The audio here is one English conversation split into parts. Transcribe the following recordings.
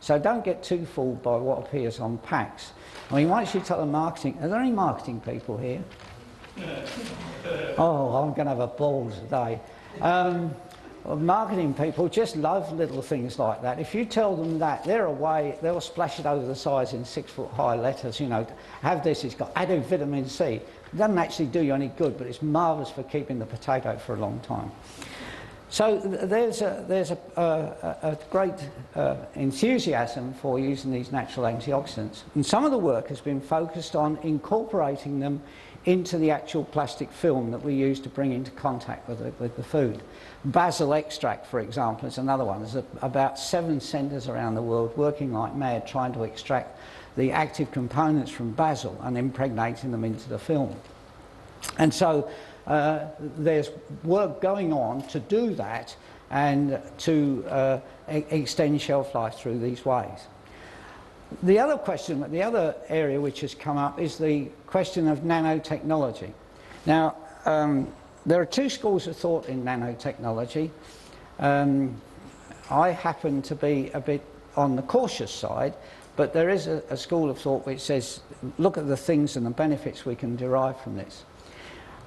So don't get too fooled by what appears on packs. I mean, once you tell the marketing, are there any marketing people here? Oh, I'm going to have a ball today. Marketing people just love little things like that. If you tell them that, they're away, they'll splash it over the sides in 6-foot-high letters, you know, have this, it's got added vitamin C. It doesn't actually do you any good, but it's marvellous for keeping the potato for a long time. So there's a great enthusiasm for using these natural antioxidants. And some of the work has been focused on incorporating them into the actual plastic film that we use to bring into contact with the food. Basil extract, for example, is another one. There's about 7 centres around the world working like mad trying to extract the active components from basil and impregnating them into the film. And so there's work going on to do that and to extend shelf life through these ways. The other question, the other area which has come up is the question of nanotechnology. Now, there are 2 schools of thought in nanotechnology. I happen to be a bit on the cautious side, but there is a school of thought which says, look at the things and the benefits we can derive from this.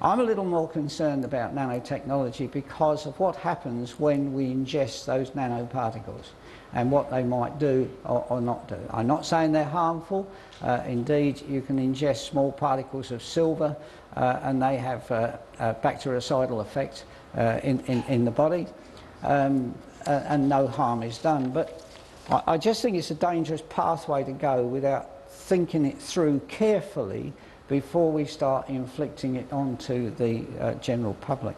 I'm a little more concerned about nanotechnology because of what happens when we ingest those nanoparticles and what they might do or not do. I'm not saying they're harmful. Indeed, you can ingest small particles of silver and they have a bactericidal effect in the body, and no harm is done. But I just think it's a dangerous pathway to go without thinking it through carefully before we start inflicting it onto the general public.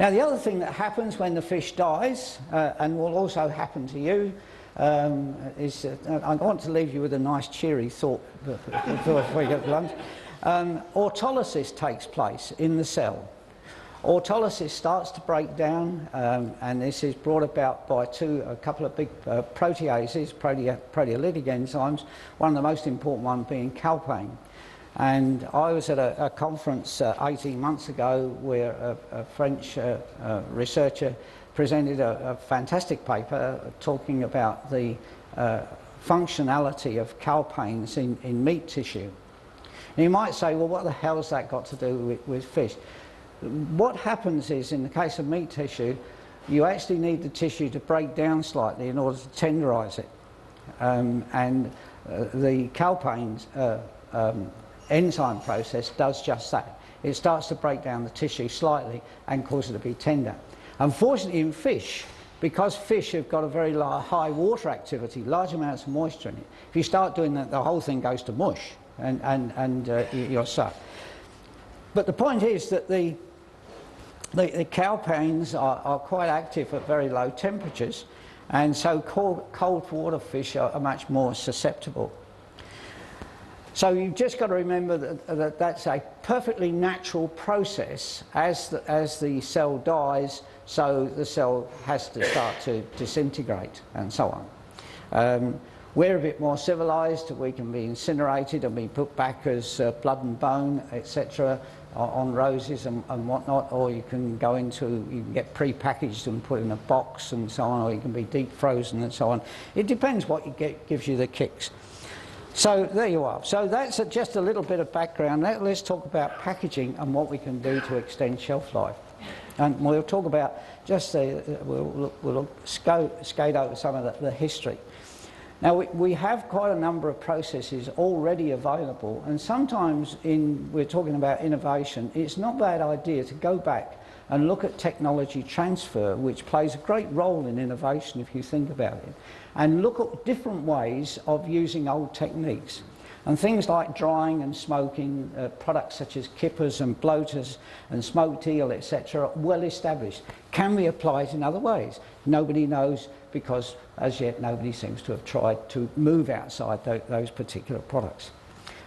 Now, the other thing that happens when the fish dies, and will also happen to you, is I want to leave you with a nice cheery thought before we get to lunch. Autolysis takes place in the cell. Autolysis starts to break down, and this is brought about by a couple of big proteases, proteolytic enzymes, one of the most important ones being calpain. And I was at a conference 18 months ago where a French researcher presented a fantastic paper talking about the functionality of calpains in meat tissue. And you might say, well, what the hell has that got to do with fish? What happens is, in the case of meat tissue, you actually need the tissue to break down slightly in order to tenderise it. And the calpain enzyme process does just that. It starts to break down the tissue slightly and cause it to be tender. Unfortunately, in fish, because fish have got a very high water activity, large amounts of moisture in it, if you start doing that, the whole thing goes to mush and you're stuck. But the point is that the calpains are quite active at very low temperatures, and so cold water fish are much more susceptible. So you've just got to remember that that's a perfectly natural process as the cell dies, so the cell has to start to disintegrate and so on. We're a bit more civilised. We can be incinerated and be put back as blood and bone, etc., on roses and whatnot, or you can get pre-packaged and put in a box and so on, or you can be deep frozen and so on. It depends what you get, gives you the kicks. So there you are. So that's just a little bit of background. Let's talk about packaging and what we can do to extend shelf life. And we'll talk about we'll skate over some of the history. Now, we have quite a number of processes already available, and sometimes we're talking about innovation, it's not a bad idea to go back and look at technology transfer, which plays a great role in innovation if you think about it, and look at different ways of using old techniques. And things like drying and smoking, products such as kippers and bloaters and smoked eel, etc., are well established. Can we apply it in other ways? Nobody knows, because as yet nobody seems to have tried to move outside those particular products.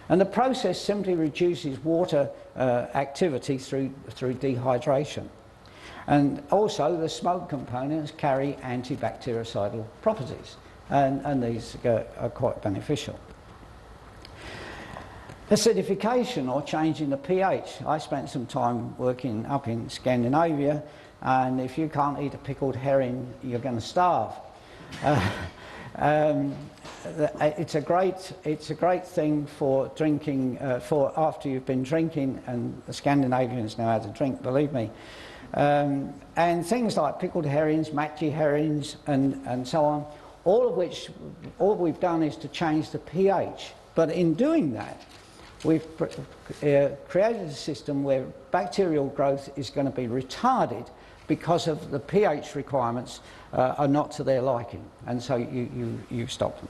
And the process simply reduces water activity through dehydration. And also the smoke components carry antibactericidal properties, and these are quite beneficial. Acidification, or changing the pH. I spent some time working up in Scandinavia, and if you can't eat a pickled herring, you're going to starve. It's a great thing for drinking, for after you've been drinking, and the Scandinavians know how to drink, believe me. And things like pickled herrings, matji herrings, and so on, all we've done is to change the pH. But in doing that, we've created a system where bacterial growth is going to be retarded because of the pH requirements are not to their liking, and so you stop them.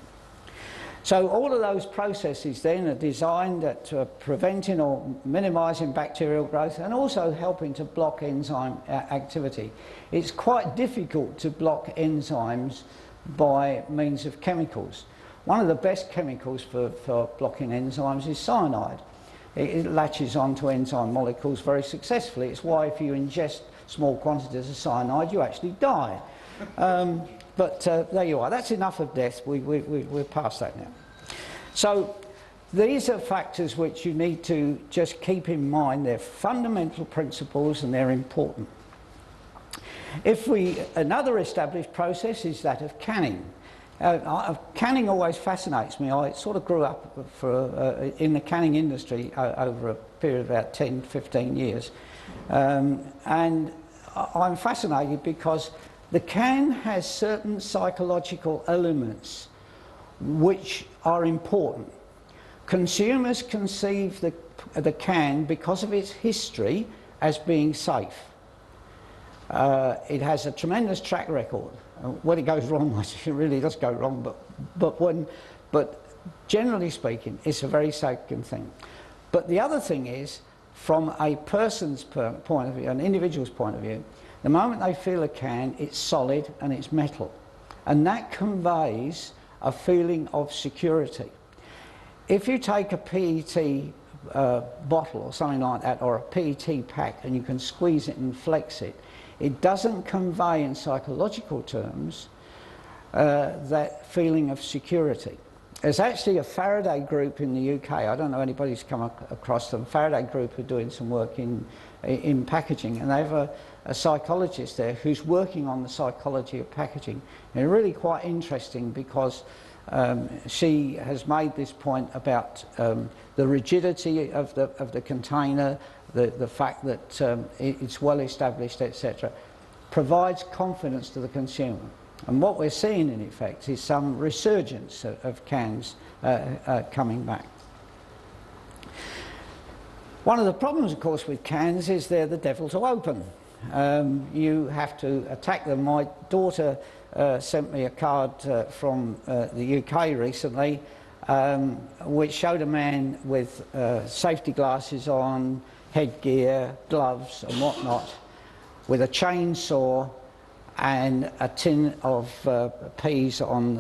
So all of those processes then are designed at preventing or minimising bacterial growth and also helping to block enzyme activity. It's quite difficult to block enzymes by means of chemicals. One of the best chemicals for blocking enzymes is cyanide. It latches onto enzyme molecules very successfully. It's why if you ingest small quantities of cyanide, you actually die. But there you are. That's enough of death. We're past that now. So these are factors which you need to just keep in mind. They're fundamental principles and they're important. Another established process is that of canning. Canning always fascinates me. I sort of grew up in the canning industry over a period of about 10, 15 years. And I'm fascinated because the can has certain psychological elements which are important. Consumers conceive the can, because of its history, as being safe. It has a tremendous track record. When it goes wrong, it really does go wrong, but generally speaking, it's a very safe thing. But the other thing is, from a person's point of view, an individual's point of view, the moment they feel a can, it's solid and it's metal. And that conveys a feeling of security. If you take a PET bottle or something like that, or a PET pack, and you can squeeze it and flex it, it doesn't convey in psychological terms that feeling of security. There's actually a Faraday group in the UK, I don't know if anybody's come across them. Faraday group are doing some work in packaging, and they have a psychologist there who's working on the psychology of packaging. And it's really quite interesting because she has made this point about the rigidity of the container, the fact that it's well established, etc., provides confidence to the consumer. And what we're seeing in effect is some resurgence of cans coming back. One of the problems, of course, with cans is they're the devil to open. You have to attack them. My daughter sent me a card from the UK recently, which showed a man with safety glasses on, headgear, gloves and whatnot, with a chainsaw and a tin of peas on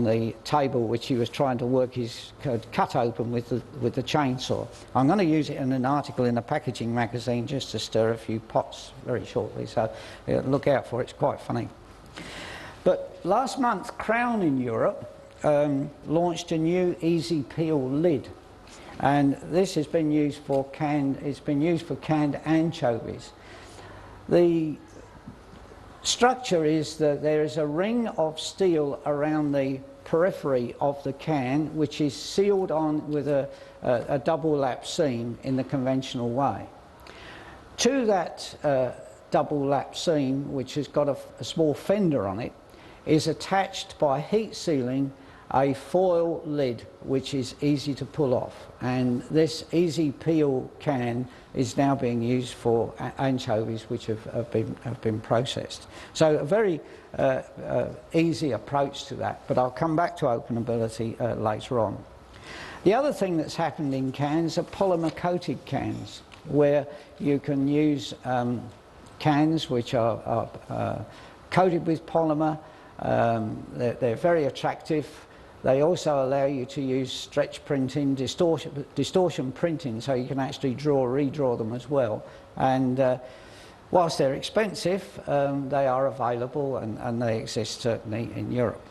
the table, which he was trying to work his cut open with the chainsaw. I'm going to use it in an article in a packaging magazine just to stir a few pots very shortly, so look out for it. It's quite funny. But last month, Crown in Europe launched a new easy peel lid, and this has been used for canned anchovies. The structure is that there is a ring of steel around the periphery of the can, which is sealed on with a double lap seam in the conventional way. To that double lap seam, which has got a small fender on it, is attached by heat sealing a foil lid which is easy to pull off, and this easy peel can is now being used for anchovies which have been processed. So a very easy approach to that, but I'll come back to openability later on. The other thing that's happened in cans are polymer coated cans, where you can use cans which are coated with polymer. They're very attractive. They also allow you to use stretch printing, distortion printing, so you can actually redraw them as well. And whilst they're expensive, they are available and they exist certainly in Europe.